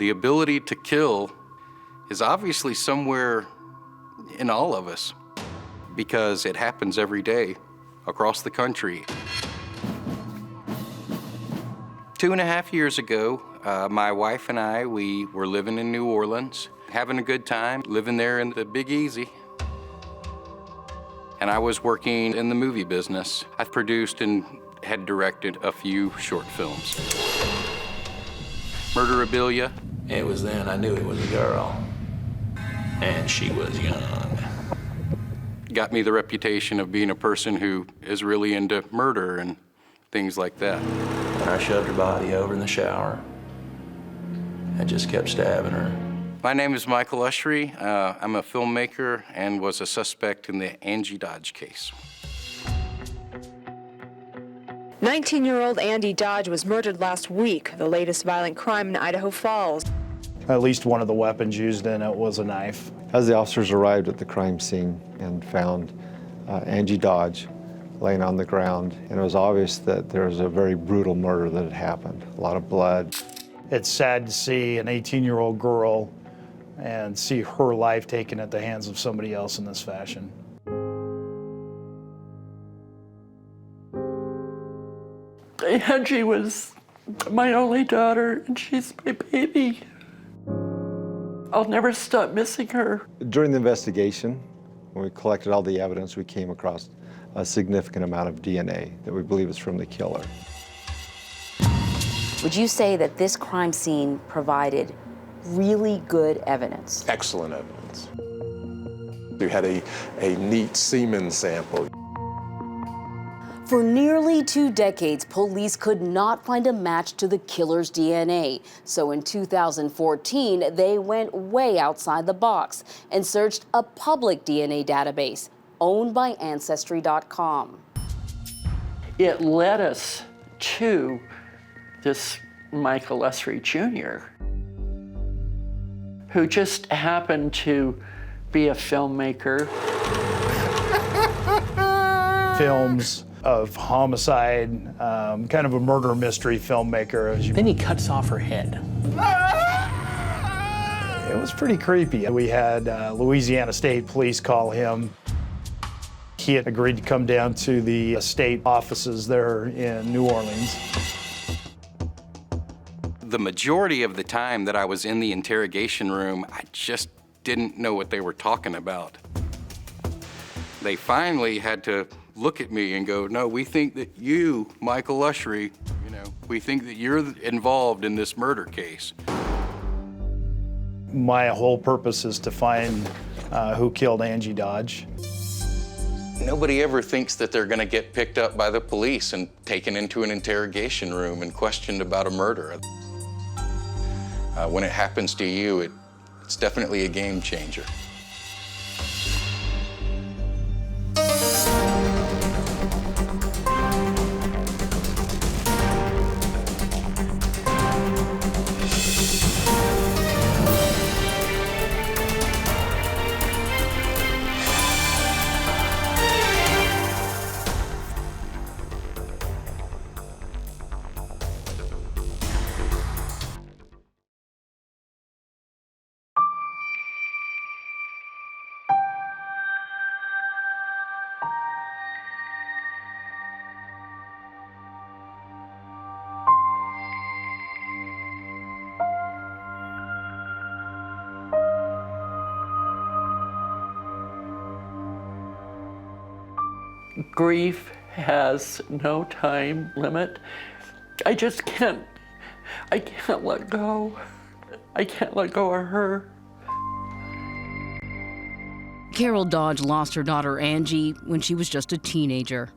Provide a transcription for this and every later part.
The ability to kill is obviously somewhere in all of us because it happens every day across the country. 2.5 years ago, my wife and I, we were living in New Orleans, having a good time, living there in the Big Easy. And I was working in the movie business. I've produced and had directed a few short films. Murderabilia. It was then I knew it was a girl, and she was young. Got me the reputation of being a person who is really into murder and things like that. And I shoved her body over in the shower and just kept stabbing her. My name is Michael Ushery. I'm a filmmaker and was a suspect in the Angie Dodge case. 19-year-old Andy Dodge was murdered last week, the latest violent crime in Idaho Falls. At least one of the weapons used in it was a knife. As the officers arrived at the crime scene and found Angie Dodge laying on the ground, and it was obvious that there was a very brutal murder that had happened, a lot of blood. It's sad to see an 18-year-old girl and see her life taken at the hands of somebody else in this fashion. Angie was my only daughter, and she's my baby. I'll never stop missing her. During the investigation, when we collected all the evidence, we came across a significant amount of DNA that we believe is from the killer. Would you say that this crime scene provided really good evidence? Excellent evidence. We had a neat semen sample. For nearly 2 decades, police could not find a match to the killer's DNA. So in 2014, they went way outside the box and searched a public DNA database owned by Ancestry.com. It led us to this Michael Ushery Jr., who just happened to be a filmmaker. Films of homicide, kind of a murder mystery filmmaker. Then he cuts off her head. It was pretty creepy. We had Louisiana State Police call him. He had agreed to come down to the state offices there in New Orleans. The majority of the time that I was in the interrogation room, I just didn't know what they were talking about. They finally had to look at me and go, no, we think that you, Michael Ushery, we think that you're involved in this murder case. My whole purpose is to find who killed Angie Dodge. Nobody ever thinks that they're gonna get picked up by the police and taken into an interrogation room and questioned about a murder. When it happens to you, it's definitely a game changer. Grief has no time limit. I can't let go. I can't let go of her. Carol Dodge lost her daughter Angie when she was just a teenager.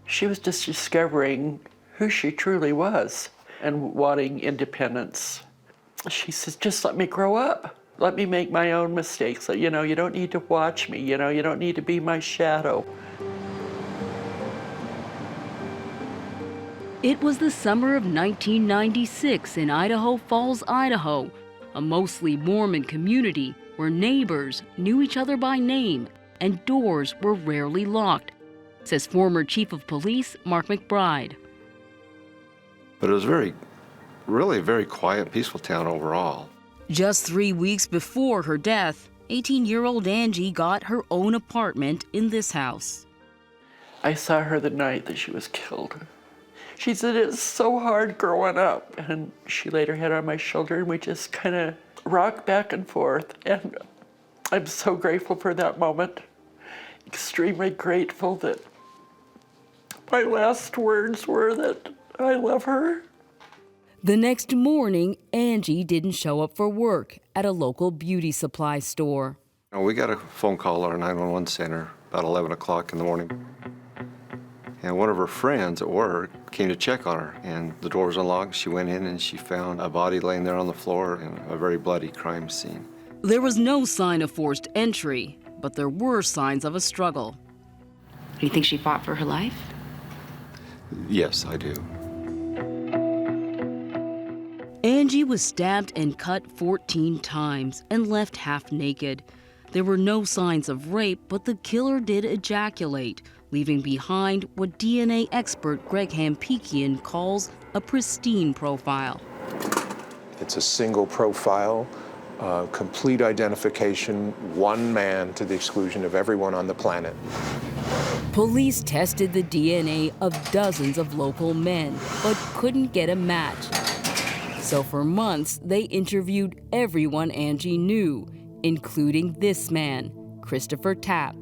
She was just discovering who she truly was and wanting independence. She says, just let me grow up. Let me make my own mistakes. You don't need to watch me. You don't need to be my shadow. It was the summer of 1996 in Idaho Falls, Idaho, a mostly Mormon community where neighbors knew each other by name and doors were rarely locked, says former Chief of Police Mark McBride. But it was very really a very quiet, peaceful town overall. Just 3 weeks before her death, 18-year-old Angie got her own apartment in this house. I saw her the night that she was killed. She said, "It's so hard growing up." And she laid her head on my shoulder and we just kind of rocked back and forth. And I'm so grateful for that moment. Extremely grateful that my last words were that I love her. The next morning, Angie didn't show up for work at a local beauty supply store. We got a phone call at our 911 center about 11 o'clock in the morning. And one of her friends at work came to check on her, and the door was unlocked. She went in and she found a body laying there on the floor in a very bloody crime scene. There was no sign of forced entry, but there were signs of a struggle. Do you think she fought for her life? Yes, I do. Angie was stabbed and cut 14 times and left half naked. There were no signs of rape, but the killer did ejaculate, leaving behind what DNA expert Greg Hampikian calls a pristine profile. It's a single profile, complete identification, one man to the exclusion of everyone on the planet. Police tested the DNA of dozens of local men, but couldn't get a match. So for months, they interviewed everyone Angie knew, including this man, Christopher Tapp.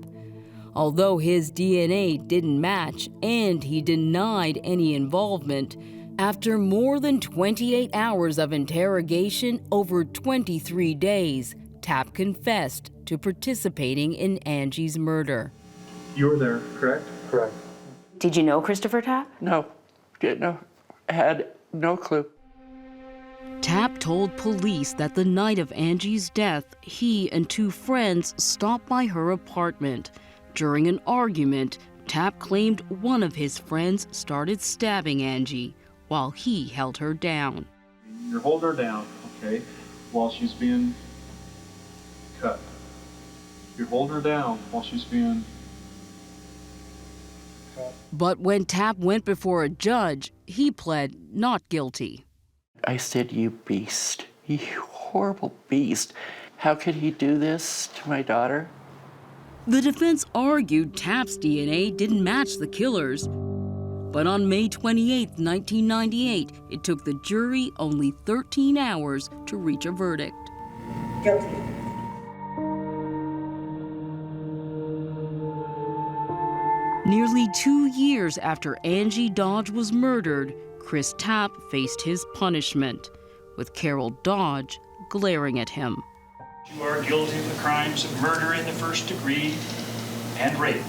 Although his DNA didn't match and he denied any involvement, after more than 28 hours of interrogation over 23 days, Tapp confessed to participating in Angie's murder. You were there, correct? Correct. Did you know Christopher Tapp? No, didn't know, had no clue. Tapp told police that the night of Angie's death, he and two friends stopped by her apartment. During an argument, Tapp claimed one of his friends started stabbing Angie while he held her down. You hold her down, okay, while she's being cut. You hold her down while she's being cut. But when Tapp went before a judge, he pled not guilty. I said, "You beast, you horrible beast. How could he do this to my daughter?" The defense argued Tapp's DNA didn't match the killer's. But on May 28, 1998, it took the jury only 13 hours to reach a verdict. Guilty. Nearly 2 years after Angie Dodge was murdered, Chris Tapp faced his punishment, with Carol Dodge glaring at him. You are guilty of the crimes of murder in the first degree and rape.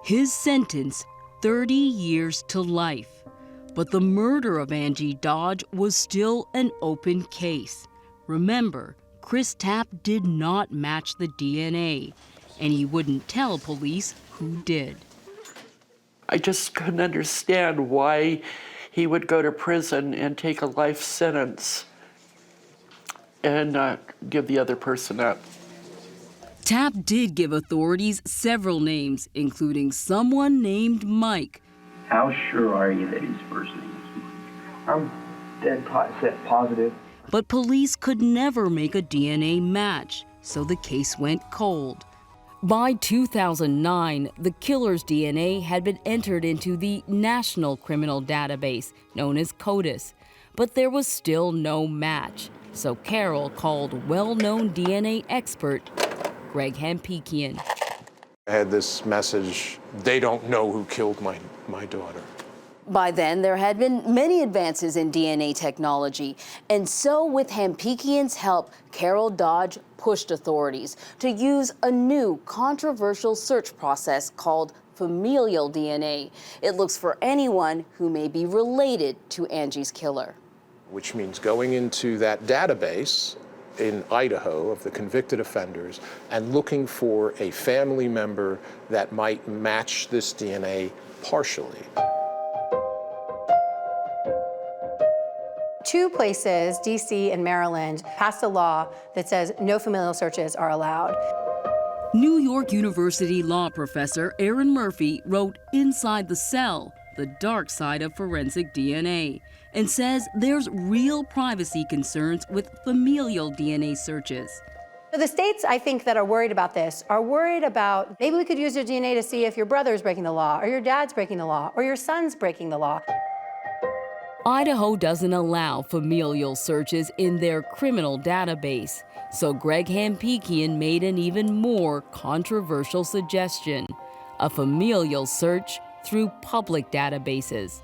His sentence, 30 years to life. But the murder of Angie Dodge was still an open case. Remember, Chris Tapp did not match the DNA, and he wouldn't tell police who did. I just couldn't understand why he would go to prison and take a life sentence and not give the other person up. Tapp did give authorities several names, including someone named Mike. How sure are you that his first name is Mike? I'm dead set positive. But police could never make a DNA match, so the case went cold. By 2009, the killer's DNA had been entered into the National Criminal Database, known as CODIS, but there was still no match. So Carol called well-known DNA expert Greg Hampikian. I had this message, they don't know who killed my daughter. By then, there had been many advances in DNA technology, and so with Hampikian's help, Carol Dodge pushed authorities to use a new controversial search process called familial DNA. It looks for anyone who may be related to Angie's killer. Which means going into that database in Idaho of the convicted offenders and looking for a family member that might match this DNA partially. Two places, DC and Maryland, passed a law that says no familial searches are allowed. New York University law professor Aaron Murphy wrote Inside the Cell, the dark side of forensic DNA and says there's real privacy concerns with familial DNA searches. So the states, I think, that are worried about this are worried about maybe we could use your DNA to see if your brother's breaking the law, or your dad's breaking the law, or your son's breaking the law. Idaho doesn't allow familial searches in their criminal database, so Greg Hampikian made an even more controversial suggestion: a familial search through public databases.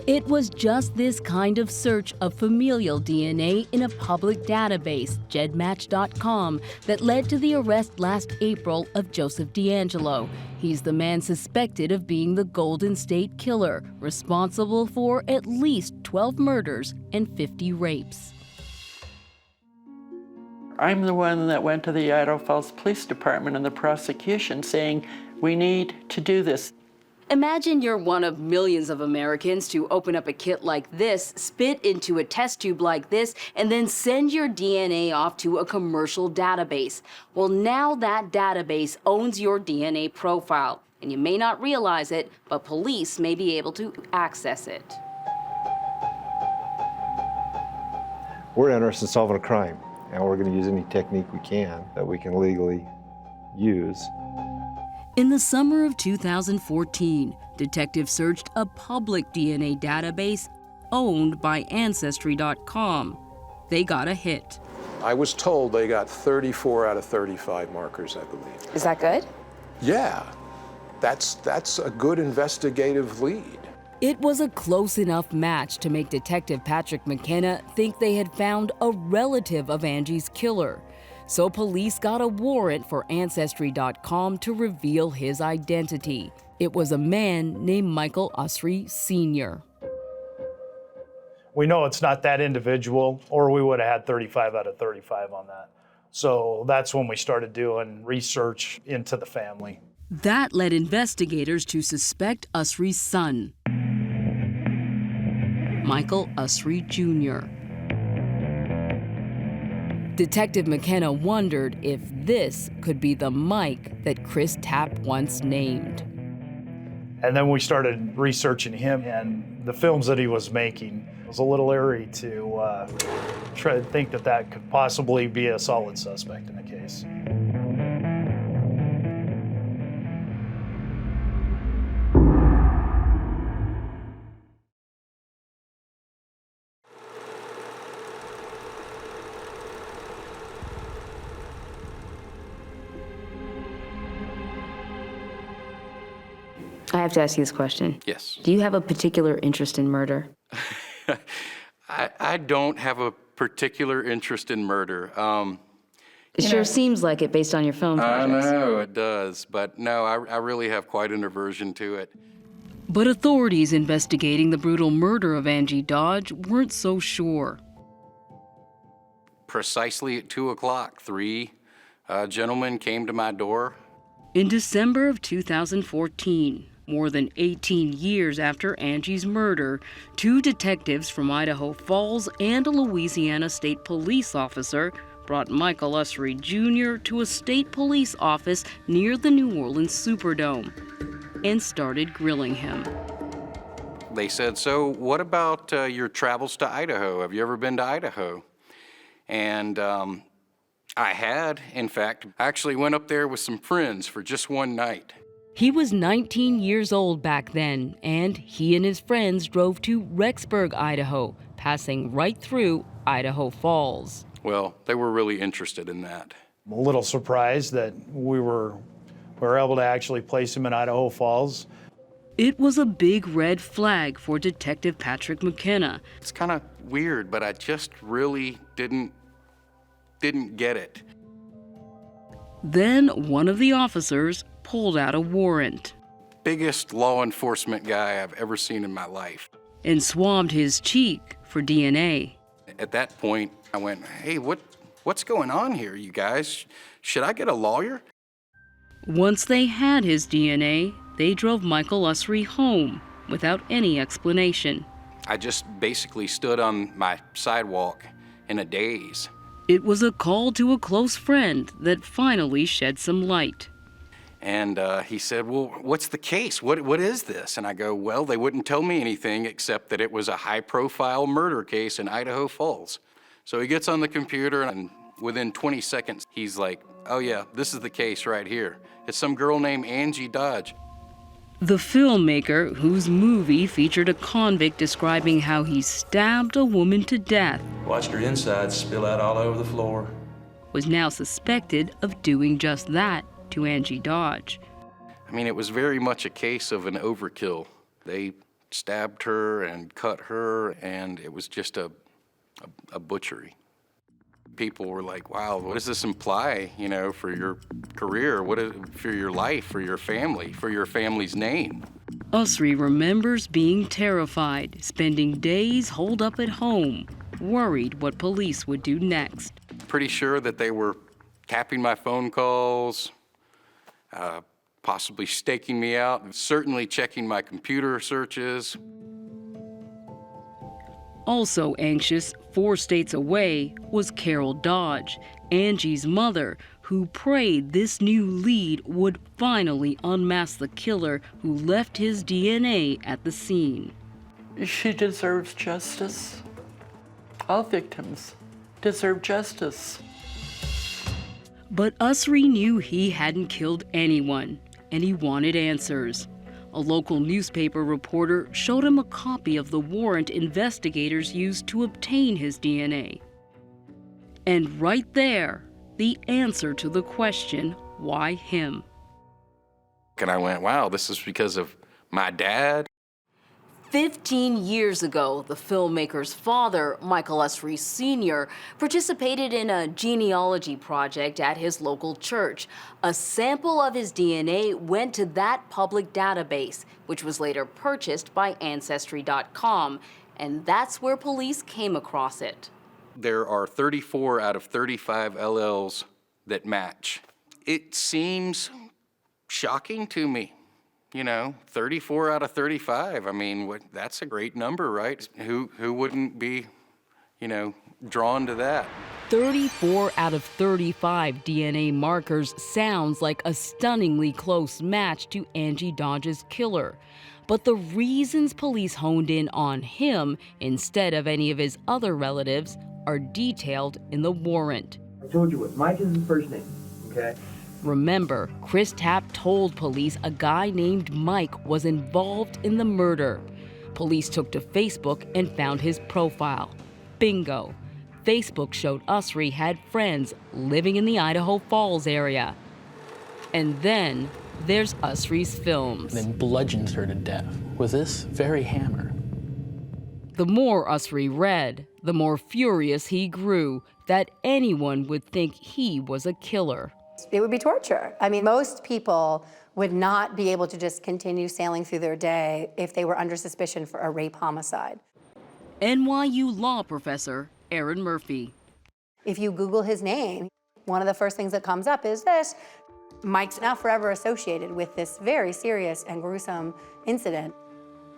It was just this kind of search of familial DNA in a public database, GEDmatch.com, that led to the arrest last April of Joseph DeAngelo. He's the man suspected of being the Golden State Killer, responsible for at least 12 murders and 50 rapes. I'm the one that went to the Idaho Falls Police Department and the prosecution saying, we need to do this. Imagine you're one of millions of Americans to open up a kit like this, spit into a test tube like this, and then send your DNA off to a commercial database. Well, now that database owns your DNA profile, and you may not realize it, but police may be able to access it. We're interested in solving a crime, and we're going to use any technique we can that we can legally use. In the summer of 2014, detectives searched a public DNA database owned by Ancestry.com. They got a hit. I was told they got 34 out of 35 markers, I believe. Is that good? Yeah, that's a good investigative lead. It was a close enough match to make Detective Patrick McKenna think they had found a relative of Angie's killer. So police got a warrant for Ancestry.com to reveal his identity. It was a man named Michael Usry Sr. We know it's not that individual, or we would have had 35 out of 35 on that. So that's when we started doing research into the family. That led investigators to suspect Usry's son, Michael Usry Jr. Detective McKenna wondered if this could be the Mike that Chris Tapp once named. And then we started researching him and the films that he was making. It was a little eerie to try to think that that could possibly be a solid suspect in the case. I have to ask you this question. Yes. Do you have a particular interest in murder? I don't have a particular interest in murder. It sure seems like it based on your film projects. I know, it does. But no, I really have quite an aversion to it. But authorities investigating the brutal murder of Angie Dodge weren't so sure. Precisely at 2 o'clock, three gentlemen came to my door. In December of 2014, more than 18 years after Angie's murder, two detectives from Idaho Falls and a Louisiana State Police officer brought Michael Usry Jr. to a state police office near the New Orleans Superdome and started grilling him. They said, "So what about your travels to Idaho? Have you ever been to Idaho?" And I had, in fact. I actually went up there with some friends for just one night. He was 19 years old back then, and he and his friends drove to Rexburg, Idaho, passing right through Idaho Falls. Well, they were really interested in that. I'm a little surprised that we were able to actually place him in Idaho Falls. It was a big red flag for Detective Patrick McKenna. It's kind of weird, but I just really didn't get it. Then one of the officers pulled out a warrant. Biggest law enforcement guy I've ever seen in my life. And swabbed his cheek for DNA. At that point, I went, "Hey, what's going on here, you guys? Should I get a lawyer?" Once they had his DNA, they drove Michael Usry home without any explanation. I just basically stood on my sidewalk in a daze. It was a call to a close friend that finally shed some light. And he said, well, what's the case? What is this? And I go, well, they wouldn't tell me anything except that it was a high-profile murder case in Idaho Falls. So he gets on the computer, and within 20 seconds, he's like, oh yeah, this is the case right here. It's some girl named Angie Dodge. The filmmaker, whose movie featured a convict describing how he stabbed a woman to death, Watched her insides spill out all over the floor. was now suspected of doing just that to Angie Dodge. I mean, it was very much a case of an overkill. They stabbed her and cut her, and it was just a butchery. People were like, wow, what does this imply, for your career? For your life, for your family, for your family's name? Usry remembers being terrified, spending days holed up at home, worried what police would do next. Pretty sure that they were tapping my phone calls, possibly staking me out, certainly checking my computer searches. Also anxious, 4 states away, was Carol Dodge, Angie's mother, who prayed this new lead would finally unmask the killer who left his DNA at the scene. She deserves justice. All victims deserve justice. But Usry knew he hadn't killed anyone, and he wanted answers. A local newspaper reporter showed him a copy of the warrant investigators used to obtain his DNA. And right there, the answer to the question, why him? And I went, wow, this is because of my dad? 15 years ago, the filmmaker's father, Michael Usry Sr., participated in a genealogy project at his local church. A sample of his DNA went to that public database, which was later purchased by Ancestry.com, and that's where police came across it. There are 34 out of 35 LLs that match. It seems shocking to me. 34 out of 35. I mean, that's a great number, right? Who wouldn't be, drawn to that? 34 out of 35 DNA markers sounds like a stunningly close match to Angie Dodge's killer. But the reasons police honed in on him instead of any of his other relatives are detailed in the warrant. I told you what, Mike is his first name, okay? Remember, Chris Tapp told police a guy named Mike was involved in the murder. Police took to Facebook and found his profile. Bingo. Facebook showed Usry had friends living in the Idaho Falls area. And then there's Usry's films. Then bludgeons her to death with this very hammer. The more Usry read, the more furious he grew that anyone would think he was a killer. It would be torture. I mean, most people would not be able to just continue sailing through their day if they were under suspicion for a rape homicide. NYU law professor Erin Murphy. If you Google his name, one of the first things that comes up is this. Mike's now forever associated with this very serious and gruesome incident.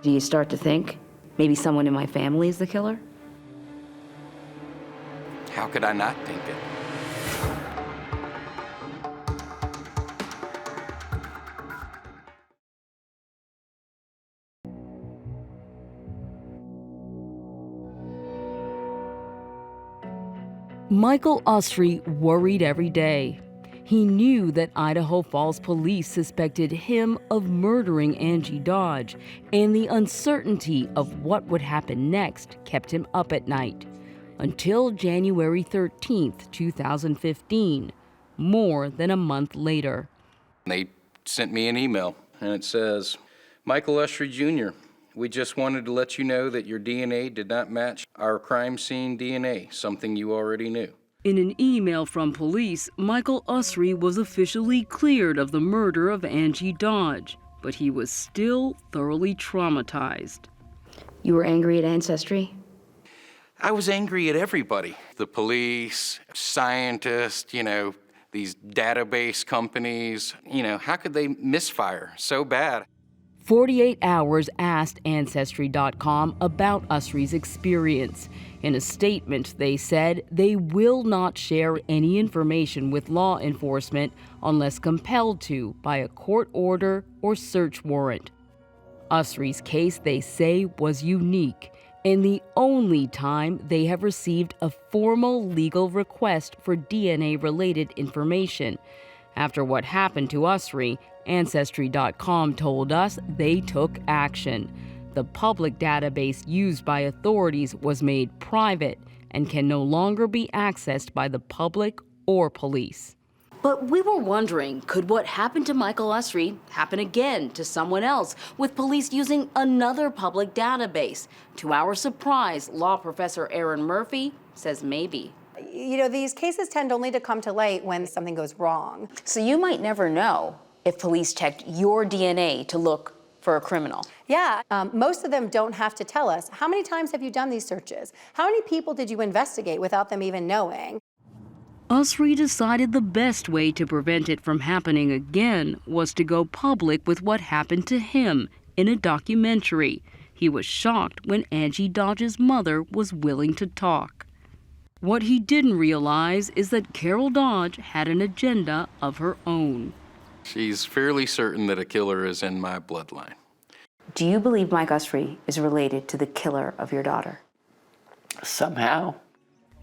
Do you start to think maybe someone in my family is the killer? How could I not think it? Michael Usry worried every day. He knew that Idaho Falls police suspected him of murdering Angie Dodge, and the uncertainty of what would happen next kept him up at night. Until January 13th, 2015, more than a month later. They sent me an email, and it says, Michael Usry Jr., we just wanted to let you know that your DNA did not match our crime scene DNA, something you already knew. In an email from police, Michael Usry was officially cleared of the murder of Angie Dodge, but he was still thoroughly traumatized. You were angry at Ancestry? I was angry at everybody. The police, scientists, these database companies. How could they misfire so bad? 48 Hours asked Ancestry.com about Usry's experience. In a statement, they said they will not share any information with law enforcement unless compelled to by a court order or search warrant. Usry's case, they say, was unique and the only time they have received a formal legal request for DNA-related information. After what happened to Usry, Ancestry.com told us they took action. The public database used by authorities was made private and can no longer be accessed by the public or police. But we were wondering, could what happened to Michael Usry happen again to someone else, with police using another public database? To our surprise, law professor Aaron Murphy says maybe. You know, these cases tend only to come to light when something goes wrong. So you might never know if police checked your DNA to look for a criminal. Yeah, most of them don't have to tell us. How many times have you done these searches? How many people did you investigate without them even knowing? Usry decided the best way to prevent it from happening again was to go public with what happened to him in a documentary. He was shocked when Angie Dodge's mother was willing to talk. What he didn't realize is that Carol Dodge had an agenda of her own. She's fairly certain that a killer is in my bloodline. Do you believe Mike Usry is related to the killer of your daughter? Somehow.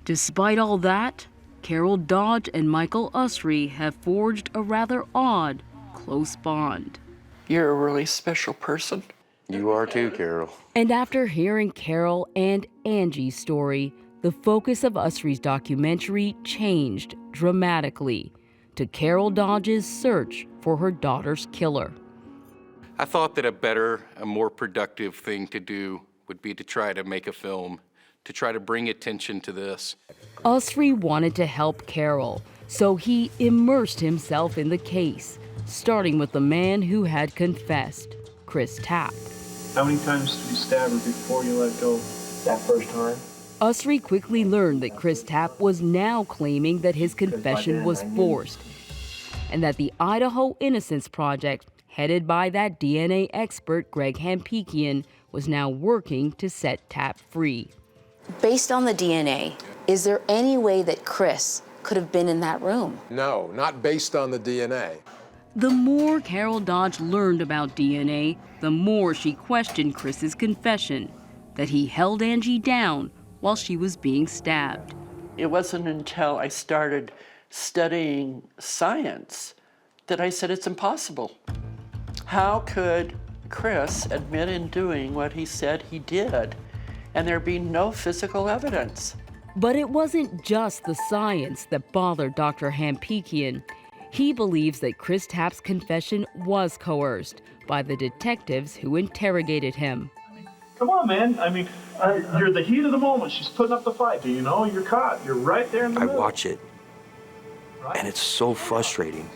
Despite all that, Carol Dodge and Michael Usry have forged a rather odd, close bond. You're a really special person. You are too, Carol. And after hearing Carol and Angie's story, the focus of Usry's documentary changed dramatically to Carol Dodge's search for her daughter's killer. I thought that a more productive thing to do would be to try to make a film, to try to bring attention to this. Usry wanted to help Carol, so he immersed himself in the case, starting with the man who had confessed, Chris Tapp. How many times did you stab her before you let go? That first time? Usry quickly learned that Chris Tapp was now claiming that his confession was forced, and that the Idaho Innocence Project, headed by that DNA expert Greg Hampikian, was now working to set Tapp free. Based on the DNA, is there any way that Chris could have been in that room? No, not based on the DNA. The more Carol Dodge learned about DNA, the more she questioned Chris's confession that he held Angie down while she was being stabbed. It wasn't until I started studying science that I said it's impossible. How could Chris admit in doing what he said he did and there be no physical evidence? But it wasn't just the science that bothered Dr. Hampikian. He believes that Chris Tapp's confession was coerced by the detectives who interrogated him. Come on, man. I mean, you're the heat of the moment. She's putting up the fight. You know, you're caught. You're right there in the middle. I watch it, and it's so frustrating.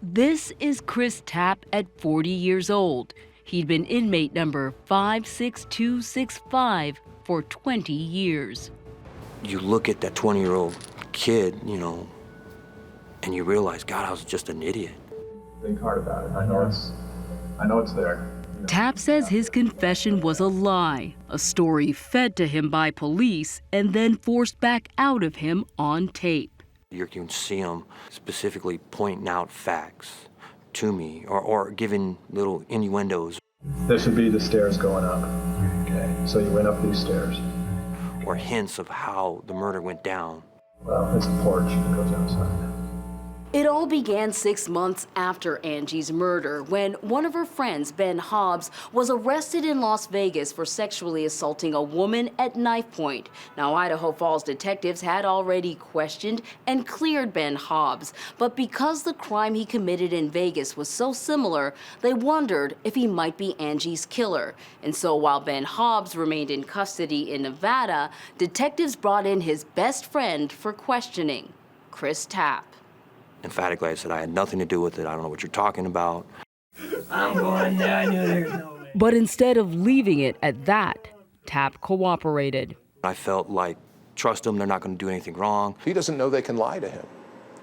This is Chris Tapp at 40 years old. He'd been inmate number 56265 for 20 years. You look at that 20-year-old kid, you know, and you realize, God, I was just an idiot. Think hard about it. I know it's there. Tapp says his confession was a lie, a story fed to him by police and then forced back out of him on tape. You can see him specifically pointing out facts to me or giving little innuendos. This would be the stairs going up. Okay, so you went up these stairs. Or hints of how the murder went down. Well, it's the porch that goes outside. It all began 6 months after Angie's murder, when one of her friends, Ben Hobbs, was arrested in Las Vegas for sexually assaulting a woman at knife point. Now, Idaho Falls detectives had already questioned and cleared Ben Hobbs, but because the crime he committed in Vegas was so similar, they wondered if he might be Angie's killer. And so while Ben Hobbs remained in custody in Nevada, detectives brought in his best friend for questioning, Chris Tapp. Emphatically, I said, I had nothing to do with it. I don't know what you're talking about. I'm going down. There's no way. But instead of leaving it at that, Tapp cooperated. I felt like, trust them, they're not going to do anything wrong. He doesn't know they can lie to him.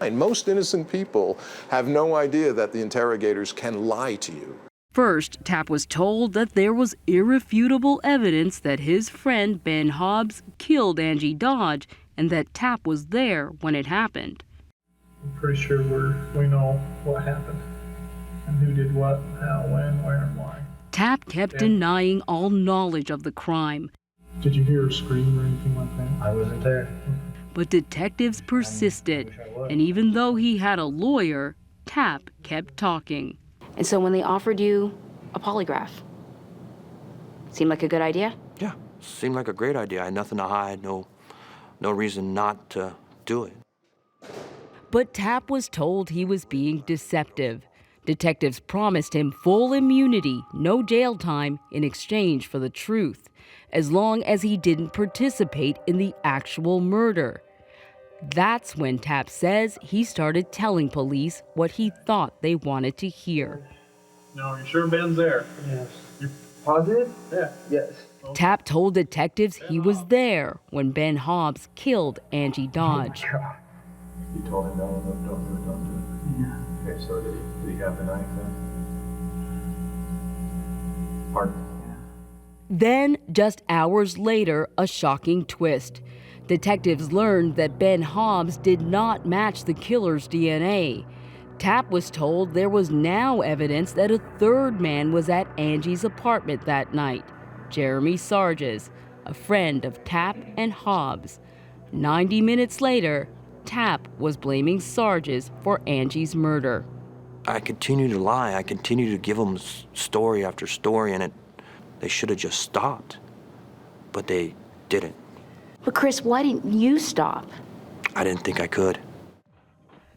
And most innocent people have no idea that the interrogators can lie to you. First, Tapp was told that there was irrefutable evidence that his friend Ben Hobbs killed Angie Dodge and that Tapp was there when it happened. I'm pretty sure we know what happened and who did what, how, when, where, and why. Tapp kept denying all knowledge of the crime. Did you hear her scream or anything like that? I wasn't there. But detectives persisted, and even though he had a lawyer, Tapp kept talking. And so when they offered you a polygraph, seemed like a good idea? Yeah, seemed like a great idea. I had nothing to hide, no reason not to do it. But Tapp was told he was being deceptive. Detectives promised him full immunity, no jail time, in exchange for the truth, as long as he didn't participate in the actual murder. That's when Tapp says he started telling police what he thought they wanted to hear. No, are you sure Ben's there? Yes. You're positive? Yeah. Yes. Tapp told detectives he was there when Ben Hobbs killed Angie Dodge. You told him don't do it. Yeah. Okay, so did he have the knife then? Pardon? Then, just hours later, a shocking twist. Detectives learned that Ben Hobbs did not match the killer's DNA. Tapp was told there was now evidence that a third man was at Angie's apartment that night, Jeremy Sarges, a friend of Tapp and Hobbs. 90 minutes later, Tapp was blaming Sarges for Angie's murder. I continued to lie. I continued to give them story after story, and they should have just stopped. But they didn't. But Chris, why didn't you stop? I didn't think I could.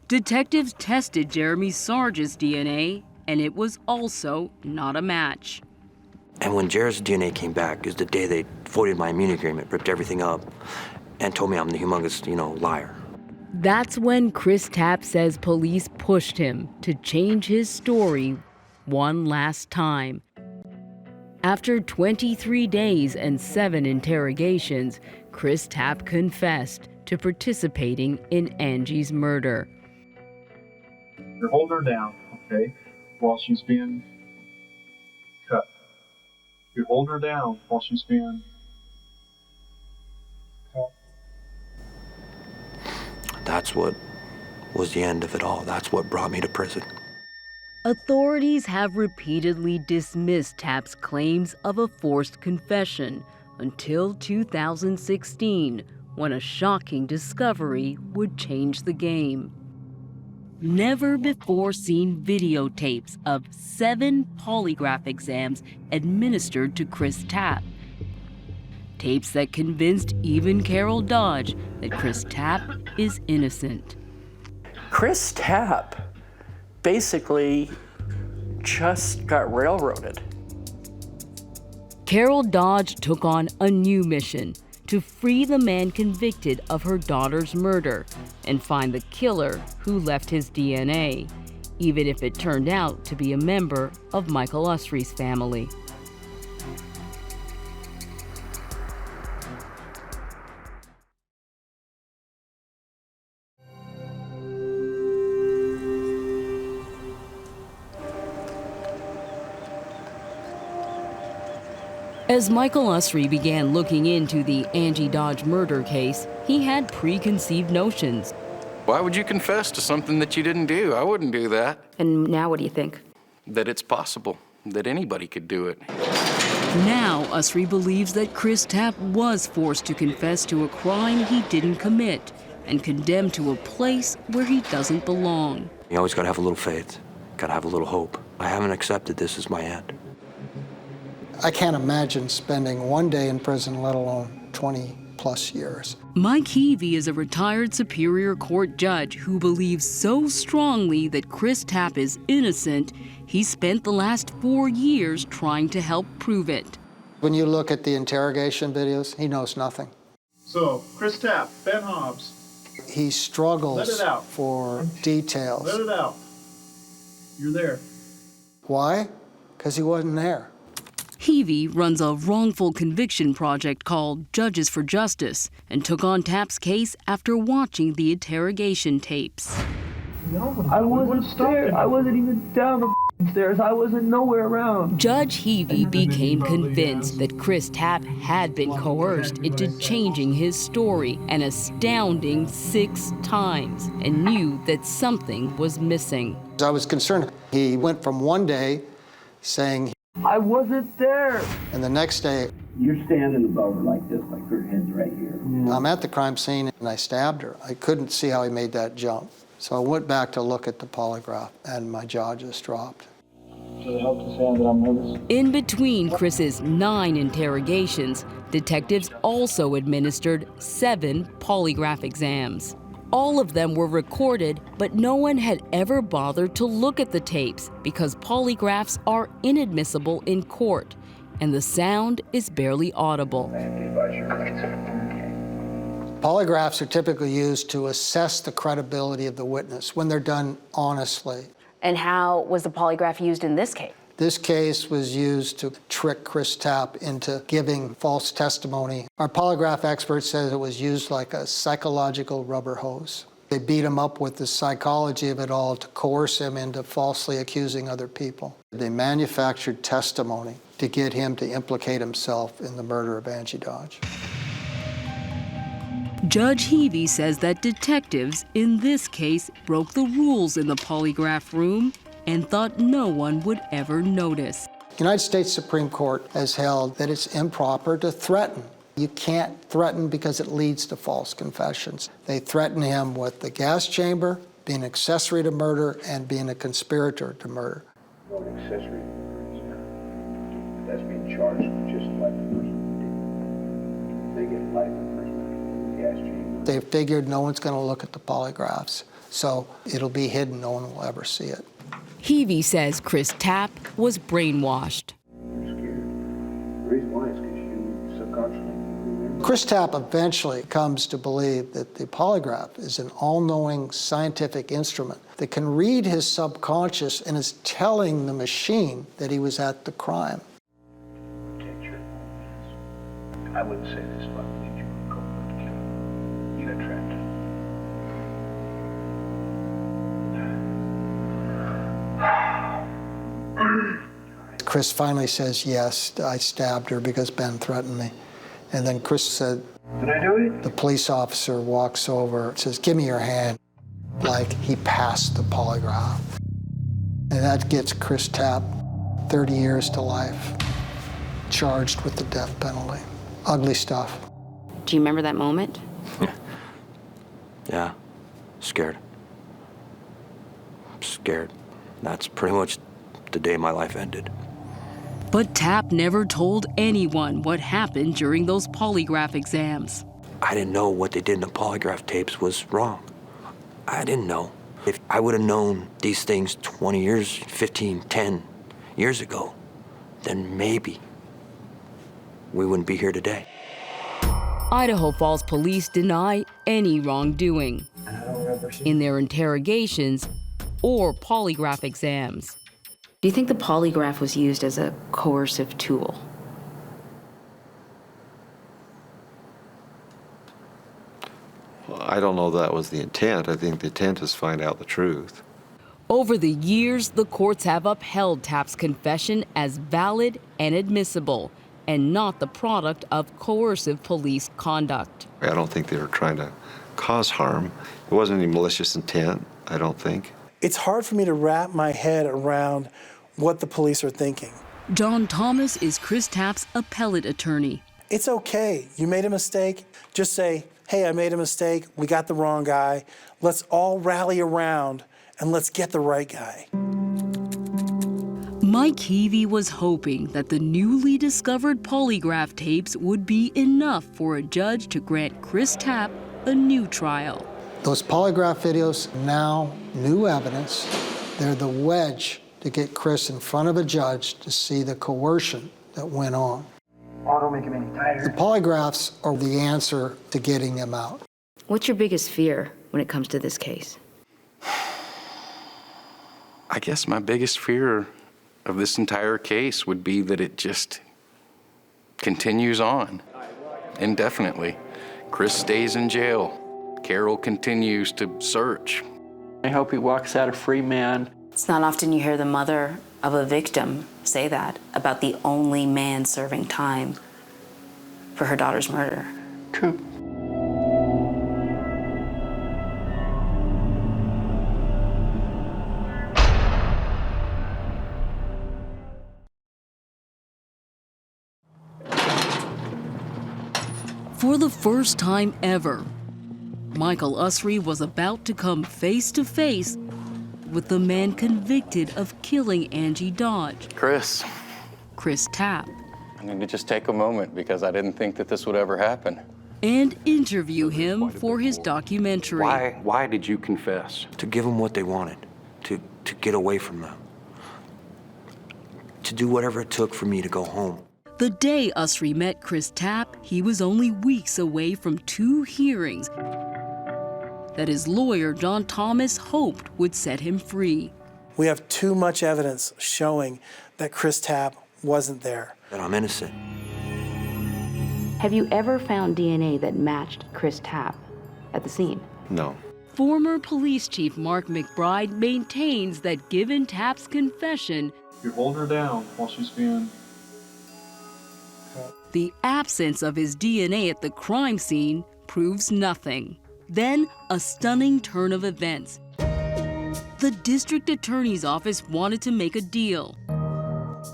Detectives tested Jeremy Sarge's DNA, and it was also not a match. And when Jared's DNA came back, is the day they voided my immunity agreement, ripped everything up, and told me I'm the humongous, liar. That's when Chris Tapp says police pushed him to change his story one last time. After 23 days and 7 interrogations, Chris Tapp confessed to participating in Angie's murder. You hold her down, okay, while she's being cut. You hold her down while she's being cut. That's what was the end of it all. That's what brought me to prison. Authorities have repeatedly dismissed Tapp's claims of a forced confession until 2016, when a shocking discovery would change the game. Never-before-seen videotapes of 7 polygraph exams administered to Chris Tapp. Tapes that convinced even Carol Dodge that Chris Tapp is innocent. Chris Tapp basically just got railroaded. Carol Dodge took on a new mission to free the man convicted of her daughter's murder and find the killer who left his DNA, even if it turned out to be a member of Michael Usry's family. As Michael Usry began looking into the Angie Dodge murder case, he had preconceived notions. Why would you confess to something that you didn't do? I wouldn't do that. And now what do you think? That it's possible, that anybody could do it. Now, Usry believes that Chris Tapp was forced to confess to a crime he didn't commit and condemned to a place where he doesn't belong. You always gotta have a little faith, gotta have a little hope. I haven't accepted this as my end. I can't imagine spending one day in prison, let alone 20+ years. Mike Heavey is a retired Superior Court judge who believes so strongly that Chris Tapp is innocent, he spent the last 4 years trying to help prove it. When you look at the interrogation videos, he knows nothing. So, Chris Tapp, Ben Hobbs. He struggles Let it out. for details. Let it out. You're there. Why? Because he wasn't there. Heavey runs a wrongful conviction project called Judges for Justice and took on Tapp's case after watching the interrogation tapes. I wasn't there. I wasn't even down the There's, I wasn't nowhere around. Judge Heavey became convinced that Chris Tapp had been coerced into changing his story an astounding 6 times and knew that something was missing. I was concerned. He went from one day saying, I wasn't there. and the next day, You're standing above her like this, like her head's right here. I'm at the crime scene and I stabbed her. I couldn't see how he made that jump. So I went back to look at the polygraph and my jaw just dropped. So it helps to say that I'm nervous. In between Chris's 9 interrogations, detectives also administered 7 polygraph exams. All of them were recorded, but no one had ever bothered to look at the tapes because polygraphs are inadmissible in court, and the sound is barely audible. Polygraphs are typically used to assess the credibility of the witness when they're done honestly. And how was the polygraph used in this case? This case was used to trick Chris Tapp into giving false testimony. Our polygraph expert says it was used like a psychological rubber hose. They beat him up with the psychology of it all to coerce him into falsely accusing other people. They manufactured testimony to get him to implicate himself in the murder of Angie Dodge. Judge Heavey says that detectives in this case broke the rules in the polygraph room and thought no one would ever notice. The United States Supreme Court has held that it's improper to threaten. You can't threaten because it leads to false confessions. They threaten him with the gas chamber, being an accessory to murder, and being a conspirator to murder. Well, an accessory to murder, that's being charged just like the person did. They get life in the gas chamber. They figured no one's going to look at the polygraphs, so it'll be hidden, no one will ever see it. Heavey says Chris Tapp was brainwashed. You're scared. The reason why is because you subconsciously remember. Chris Tapp eventually comes to believe that the polygraph is an all-knowing scientific instrument that can read his subconscious and is telling the machine that he was at the crime. I wouldn't say this, but I believe you were cold killer. You got trapped. Chris finally says, yes, I stabbed her because Ben threatened me. And then Chris said, did I do it? The police officer walks over and says, give me your hand, like he passed the polygraph. And that gets Chris Tapp 30 years to life, charged with the death penalty. Ugly stuff. Do you remember that moment? Yeah, scared. Scared. That's pretty much the day my life ended. But Tapp never told anyone what happened during those polygraph exams. I didn't know what they did in the polygraph tapes was wrong. I didn't know. If I would have known these things 20 years, 15, 10 years ago, then maybe we wouldn't be here today. Idaho Falls police deny any wrongdoing in their interrogations or polygraph exams. Do you think the polygraph was used as a coercive tool? Well, I don't know that was the intent. I think the intent is to find out the truth. Over the years, the courts have upheld Tapp's confession as valid and admissible, and not the product of coercive police conduct. I don't think they were trying to cause harm. It wasn't any malicious intent, I don't think. It's hard for me to wrap my head around what the police are thinking. John Thomas is Chris Tapp's appellate attorney. It's okay. You made a mistake. Just say, hey, I made a mistake. We got the wrong guy. Let's all rally around and let's get the right guy. Mike Heavey was hoping that the newly discovered polygraph tapes would be enough for a judge to grant Chris Tapp a new trial. Those polygraph videos, now new evidence, they're the wedge to get Chris in front of a judge to see the coercion that went on. Oh, don't make him any tighter. The polygraphs are the answer to getting them out. What's your biggest fear when it comes to this case? I guess my biggest fear of this entire case would be that it just continues on indefinitely. Chris stays in jail. Carol continues to search. I hope he walks out a free man. It's not often you hear the mother of a victim say that about the only man serving time for her daughter's murder. True. For the first time ever, Michael Usry was about to come face to face with the man convicted of killing Angie Dodge, Chris, Tapp, I need to just take a moment because I didn't think that this would ever happen. and interview him for his documentary. Why did you confess? To give them what they wanted, to get away from them, to do whatever it took for me to go home. The day Usry met Chris Tapp, he was only weeks away from 2 hearings that his lawyer, John Thomas, hoped would set him free. We have too much evidence showing that Chris Tapp wasn't there. That I'm innocent. Have you ever found DNA that matched Chris Tapp at the scene? No. Former police chief Mark McBride maintains that given Tapp's confession, You hold her down while she's being... the absence of his DNA at the crime scene proves nothing. Then, a stunning turn of events. The district attorney's office wanted to make a deal.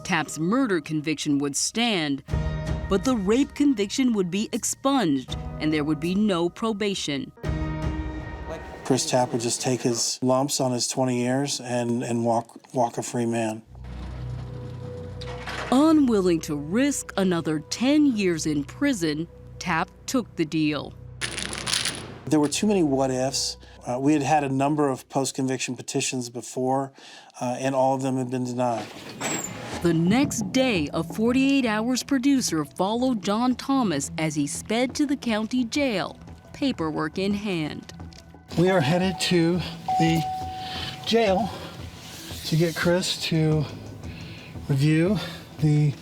Tapp's murder conviction would stand, but the rape conviction would be expunged and there would be no probation. Chris Tapp would just take his lumps on his 20 years and walk a free man. Unwilling to risk another 10 years in prison, Tapp took the deal. There were too many what-ifs. We had had a number of post-conviction petitions before, and all of them had been denied. The next day, a 48 Hours producer followed John Thomas as he sped to the county jail, paperwork in hand. We are headed to the jail to get Chris to review the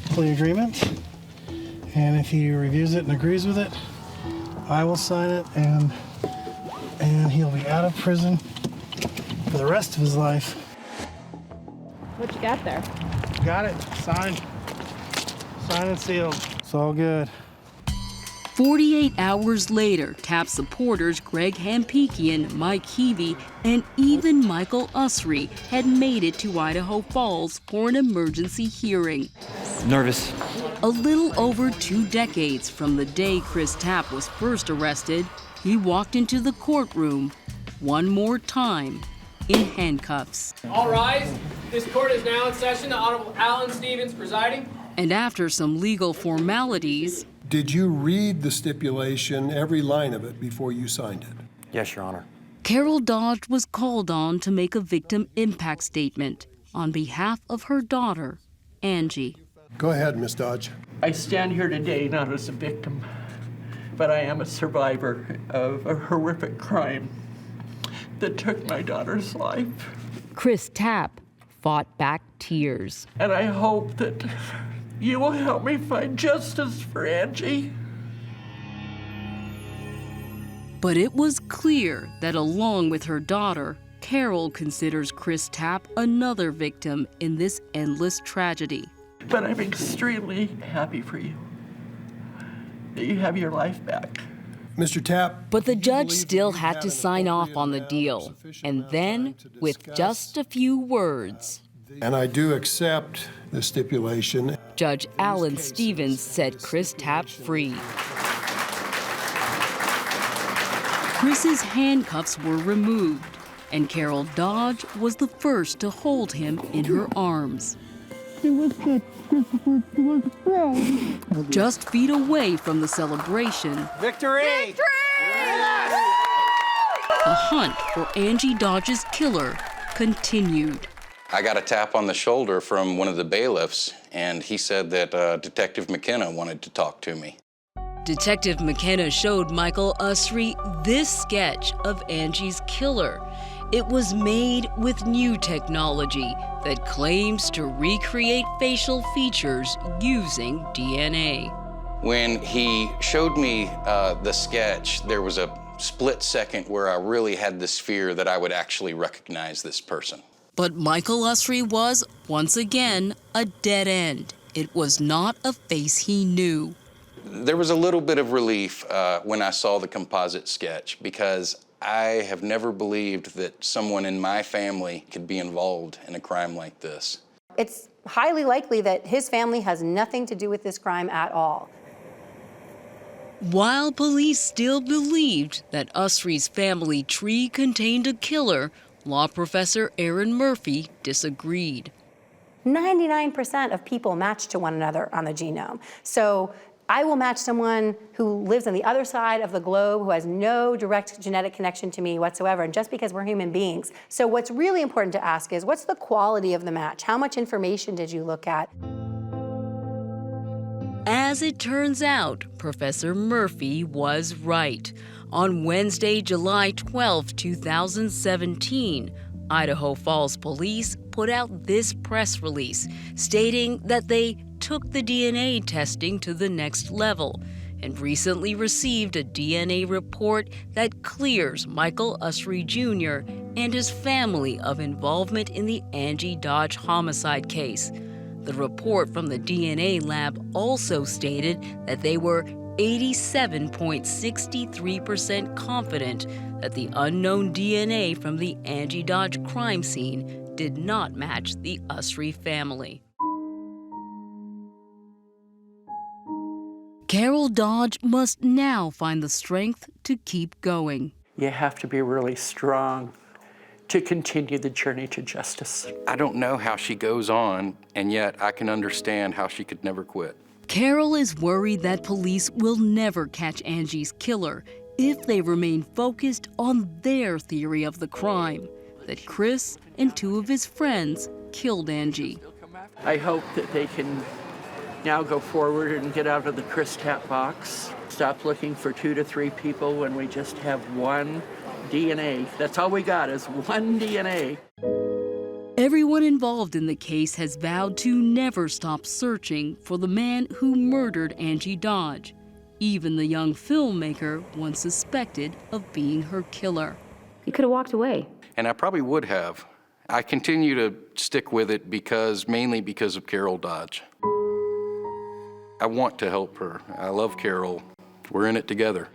plea agreement, and if he reviews it and agrees with it, I will sign it, and he'll be out of prison for the rest of his life. What you got there? Got it. Signed. Signed and sealed. It's all good. 48 hours later, Tapp supporters Greg Hampikian, Mike Heavey, and even Michael Usry had made it to Idaho Falls for an emergency hearing. Nervous. A little over 2 decades from the day Chris Tapp was first arrested, he walked into the courtroom one more time in handcuffs. All rise. This court is now in session. The Honorable Alan Stevens presiding. And after some legal formalities, did you read the stipulation, every line of it, before you signed it? Yes, Your Honor. Carol Dodge was called on to make a victim impact statement on behalf of her daughter, Angie. Go ahead, Miss Dodge. I stand here today not as a victim, but I am a survivor of a horrific crime that took my daughter's life. Chris Tapp fought back tears. And I hope that you will help me find justice for Angie. But it was clear that along with her daughter, Carol considers Chris Tapp another victim in this endless tragedy. But I'm extremely happy for you that you have your life back. Mr. Tapp. But the judge still had to sign off on the deal. And then, with just a few words, and I do accept the stipulation. Judge Alan Stevens set Chris Tapp free. Chris's handcuffs were removed, and Carol Dodge was the first to hold him in her arms. It was good, Christopher. It was great. Just feet away from the celebration, Victory! the hunt for Angie Dodge's killer continued. I got a tap on the shoulder from one of the bailiffs, and he said that Detective McKenna wanted to talk to me. Detective McKenna showed Michael Usry this sketch of Angie's killer. It was made with new technology that claims to recreate facial features using DNA. When he showed me the sketch, there was a split second where I really had this fear that I would actually recognize this person. But Michael Usry was, once again, a dead end. It was not a face he knew. There was a little bit of relief when I saw the composite sketch, because I have never believed that someone in my family could be involved in a crime like this. It's highly likely that his family has nothing to do with this crime at all. While police still believed that Usry's family tree contained a killer, law professor Aaron Murphy disagreed. 99% of people match to one another on the genome. So I will match someone who lives on the other side of the globe, who has no direct genetic connection to me whatsoever, and just because we're human beings. So what's really important to ask is, what's the quality of the match? How much information did you look at? As it turns out, Professor Murphy was right. On Wednesday, July 12, 2017, Idaho Falls Police put out this press release stating that they took the DNA testing to the next level and recently received a DNA report that clears Michael Usry Jr. and his family of involvement in the Angie Dodge homicide case. The report from the DNA lab also stated that they were 87.63% confident that the unknown DNA from the Angie Dodge crime scene did not match the Usry family. Carol Dodge must now find the strength to keep going. You have to be really strong to continue the journey to justice. I don't know how she goes on, and yet I can understand how she could never quit. Carol is worried that police will never catch Angie's killer if they remain focused on their theory of the crime, that Chris and two of his friends killed Angie. I hope that they can now go forward and get out of the Chris Tapp box. Stop looking for 2 to 3 people when we just have one DNA. That's all we got is one DNA. Everyone involved in the case has vowed to never stop searching for the man who murdered Angie Dodge. Even the young filmmaker once suspected of being her killer. You could have walked away. And I probably would have. I continue to stick with it mainly because of Carol Dodge. I want to help her. I love Carol. We're in it together.